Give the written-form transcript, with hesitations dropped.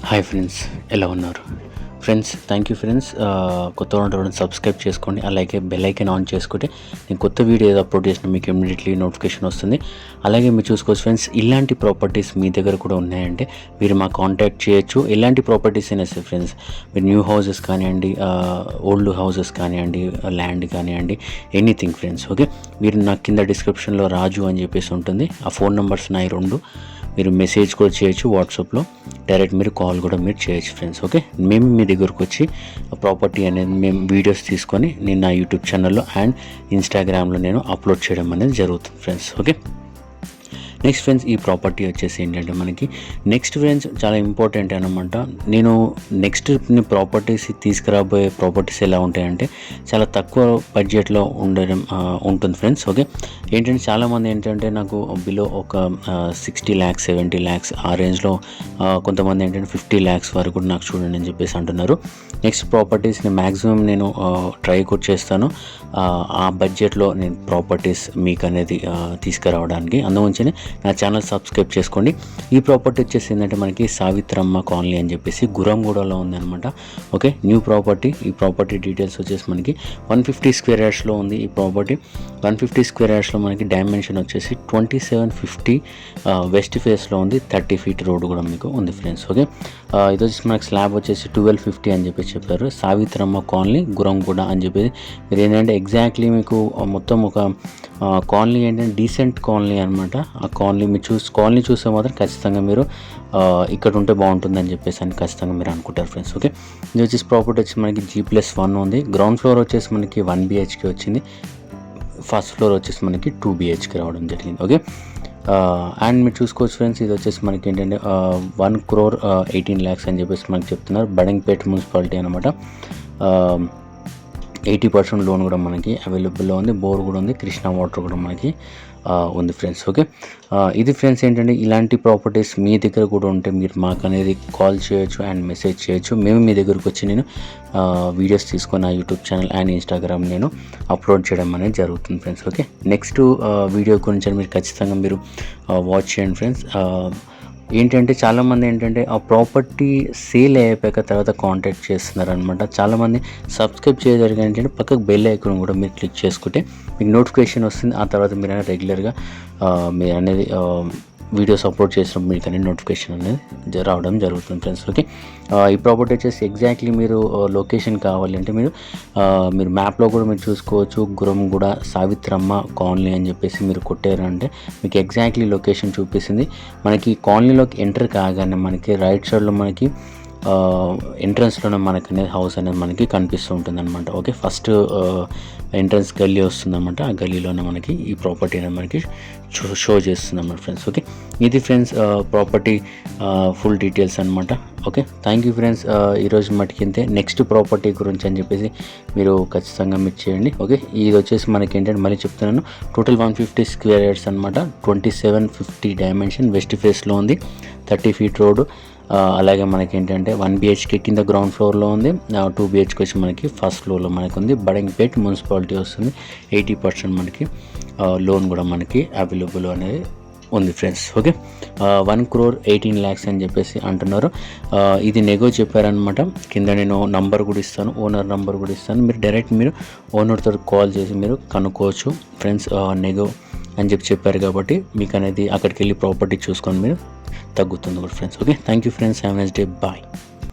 Hi friends, ఎలా ఉన్నారు friends? Thank you friends. కొత్త వాళ్ళు సబ్స్క్రైబ్ చేసుకోండి, అలాగే బెల్ ఐకాన్ ఆన్ చేసుకుంటే నేను కొత్త వీడియో ఏదో అప్లోడ్ చేసిన మీకు ఇమ్మీడియట్లీ నోటిఫికేషన్ వస్తుంది. అలాగే మీరు చూసుకోవచ్చు ఫ్రెండ్స్, ఇలాంటి ప్రాపర్టీస్ మీ దగ్గర కూడా ఉన్నాయంటే మీరు మా కాంటాక్ట్ చేయొచ్చు. ఎలాంటి ప్రాపర్టీస్ అయినా సరే ఫ్రెండ్స్, మీరు న్యూ హౌసెస్ కానివ్వండి, ఓల్డ్ హౌసెస్ కానివ్వండి, ల్యాండ్ కానివ్వండి, ఎనీథింగ్ ఫ్రెండ్స్. ఓకే, మీరు నాకు కింద డిస్క్రిప్షన్లో రాజు అని చెప్పేసి ఉంటుంది, ఆ ఫోన్ నెంబర్స్ నాయి 2. మీరు మెసేజ్ కూడా చేయొచ్చు వాట్సాప్లో, డైరెక్ట్ మీరు కాల్ కూడా మీరు చేయొచ్చు ఫ్రెండ్స్. ఓకే, మేము మీ దగ్గరకు వచ్చి ప్రాపర్టీ అనేది మేము వీడియోస్ తీసుకొని నేను నా యూట్యూబ్ ఛానల్లో అండ్ ఇన్స్టాగ్రామ్లో నేను అప్లోడ్ చేయడం అనేది జరుగుతుంది ఫ్రెండ్స్. ఓకే, నెక్స్ట్ ఫ్రెండ్స్, ఈ ప్రాపర్టీ వచ్చేసి ఏంటంటే మనకి నెక్స్ట్ ఫ్రెండ్స్ చాలా ఇంపార్టెంట్ అనమాట. నేను నెక్స్ట్ ప్రాపర్టీస్ తీసుకురాబోయే ప్రాపర్టీస్ ఎలా ఉంటాయంటే చాలా తక్కువ బడ్జెట్లో ఉంటుంది ఫ్రెండ్స్. ఓకే, ఏంటంటే చాలామంది ఏంటంటే నాకు బిలో ఒక 60 lakhs 70 lakhs ఆ రేంజ్లో, కొంతమంది ఏంటంటే 50 lakhs వరకు కూడా నాకు చూడండి అని చెప్పేసి అంటున్నారు. నెక్స్ట్ ప్రాపర్టీస్ని మ్యాక్సిమం నేను ట్రై కూడా చేస్తాను ఆ బడ్జెట్లో నేను ప్రాపర్టీస్ మీకు అనేది తీసుకురావడానికి. అందుగురించి నా ఛానల్ సబ్స్క్రైబ్ చేసుకోండి. ఈ ప్రాపర్టీ వచ్చేసి ఏంటంటే మనకి సావిత్రమ్మ కాలనీ అని చెప్పేసి గురంగూడలో ఉందన్నమాట. Okay, new property. ఈ ప్రాపర్టీ డీటెయిల్స్ వచ్చేసి మనకి 150 square yardsలో ఉంది ఈ ప్రాపర్టీ. 150 square yardsలో మనకి డైమెన్షన్ వచ్చేసి 2750 వెస్ట్ ఫేస్లో ఉంది. 30 feet రోడ్ కూడా మీకు ఉంది ఫ్రెండ్స్. ఓకే, ఇది వచ్చేసి మనకి స్లాబ్ వచ్చేసి 1250 అని చెప్పేసి చెప్పారు. సావిత్రమ్మ కాలనీ గురంగూడ అని చెప్పేసి మీరు ఏంటంటే ఎగ్జాక్ట్లీ మీకు మొత్తం ఒక కాలనీ ఏంటంటే డీసెంట్ కాలనీ అనమాట. ఆ కాలనీ మీరు కాలనీ చూస్తే మాత్రం ఖచ్చితంగా మీరు ఇక్కడ ఉంటే బాగుంటుందని చెప్పేసి అని ఖచ్చితంగా మీరు అనుకుంటారు ఫ్రెండ్స్. ఓకే, ఇది వచ్చేసి ప్రాపర్టీ వచ్చి మనకి G+1 ఉంది. గ్రౌండ్ ఫ్లోర్ వచ్చేసి మనకి 1 BHK వచ్చింది. ఫస్ట్ ఫ్లోర్ వచ్చేసి మనకి 2 BHK రావడం జరిగింది. ఓకే, అండ్ మీరు చూసుకోవచ్చు ఫ్రెండ్స్, ఇది వచ్చేసి మనకి ఏంటంటే 1,18 lakhs అని చెప్పేసి మనకి చెప్తున్నారు. బడంగ్పేట్ మున్సిపాలిటీ అనమాట. 80% లోన్ కూడా మనకి అవైలబుల్లో ఉంది. బోర్ కూడా ఉంది, కృష్ణా వాటర్ కూడా మనకి ఉంది ఫ్రెండ్స్. ఓకే, ఇది ఫ్రెండ్స్ ఏంటంటే ఇలాంటి ప్రాపర్టీస్ మీ దగ్గర కూడా ఉంటే మీరు మాకు అనేది కాల్ చేయొచ్చు అండ్ మెసేజ్ చేయొచ్చు. మేము మీ దగ్గరకు వచ్చి నేను వీడియోస్ తీసుకొని నా యూట్యూబ్ ఛానల్ అండ్ ఇన్స్టాగ్రామ్ నేను అప్లోడ్ చేయడం అనేది జరుగుతుంది ఫ్రెండ్స్. ఓకే, నెక్స్ట్ వీడియో గురించి మీరు ఖచ్చితంగా మీరు వాచ్ చేయండి ఫ్రెండ్స్. ఏంటంటే చాలామంది ఏంటంటే ఆ ప్రాపర్టీ సేల్ అయిపోయాక తర్వాత కాంటాక్ట్ చేస్తున్నారు అనమాట. చాలామంది సబ్స్క్రైబ్ చేయగలిగే ఏంటంటే పక్కకు బెల్ ఐకాన్ కూడా మీరు క్లిక్ చేసుకుంటే మీకు నోటిఫికేషన్ వస్తుంది. ఆ తర్వాత మీరు అనేది రెగ్యులర్గా మీరు అనేది వీడియోస్ అప్లోడ్ చేసినప్పుడు మీకు అనేది నోటిఫికేషన్ అనేది రావడం జరుగుతుంది ఫ్రెండ్స్. ఓకే, ఈ ప్రాపర్టీ వచ్చేసి ఎగ్జాక్ట్లీ మీరు లొకేషన్ కావాలంటే మీరు మ్యాప్లో కూడా మీరు చూసుకోవచ్చు. గురంగూడ సావిత్రమ్మ కాలనీ అని చెప్పేసి మీరు కొట్టారంటే మీకు ఎగ్జాక్ట్లీ లొకేషన్ చూపిస్తుంది. మనకి కాలనీలోకి ఎంటర్ కాగానే మనకి రైట్ సైడ్లో మనకి ఎంట్రన్స్లోనే మనకి అనేది హౌస్ అనేది మనకి కనిపిస్తూ ఉంటుంది అనమాట. ఓకే, ఫస్ట్ ఎంట్రన్స్ గల్లీ వస్తుందన్నమాట. ఆ గల్లీలోనే మనకి ఈ ప్రాపర్టీ అనేది మనకి షో చేస్తుంది అన్నమాట ఫ్రెండ్స్. ఓకే, ఇది ఫ్రెండ్స్ ప్రాపర్టీ ఫుల్ డీటెయిల్స్ అనమాట. Okay, thank you friends. ఈరోజు మటుకి ఇంతే. నెక్స్ట్ ప్రాపర్టీ గురించి అని చెప్పేసి మీరు ఖచ్చితంగా మీరు చేయండి. ఓకే, ఇది వచ్చేసి మనకి ఏంటంటే మళ్ళీ చెప్తున్నాను, టోటల్ 150 square yards అనమాట. 2750 డైమెన్షన్, వెస్ట్ ఫేస్లో ఉంది. 30 feet రోడ్. అలాగే మనకి ఏంటంటే 1 BHK కింద గ్రౌండ్ ఫ్లోర్లో ఉంది. 2 BHK వచ్చి మనకి ఫస్ట్ ఫ్లోర్లో మనకు ఉంది. బడంగ్పేట్ మున్సిపాలిటీ వస్తుంది. 80% మనకి లోన్ కూడా మనకి అవైలబుల్ అనేది ఉంది ఫ్రెండ్స్. ఓకే, 1,18 lakhs అని చెప్పేసి అంటున్నారు. ఇది నెగో చెప్పారనమాట. కింద నేను నంబర్ కూడా ఇస్తాను, ఓనర్ నంబర్ కూడా ఇస్తాను. మీరు డైరెక్ట్ మీరు ఓనర్తో కాల్ చేసి మీరు కనుక్కోవచ్చు ఫ్రెండ్స్. నెగో అని చెప్పారు కాబట్టి మీకు అనేది అక్కడికి వెళ్ళి ప్రాపర్టీ చూసుకొని మీరు తగ్గుతుంది కూడా friends. Okay, thank you friends. Have a nice day. Bye.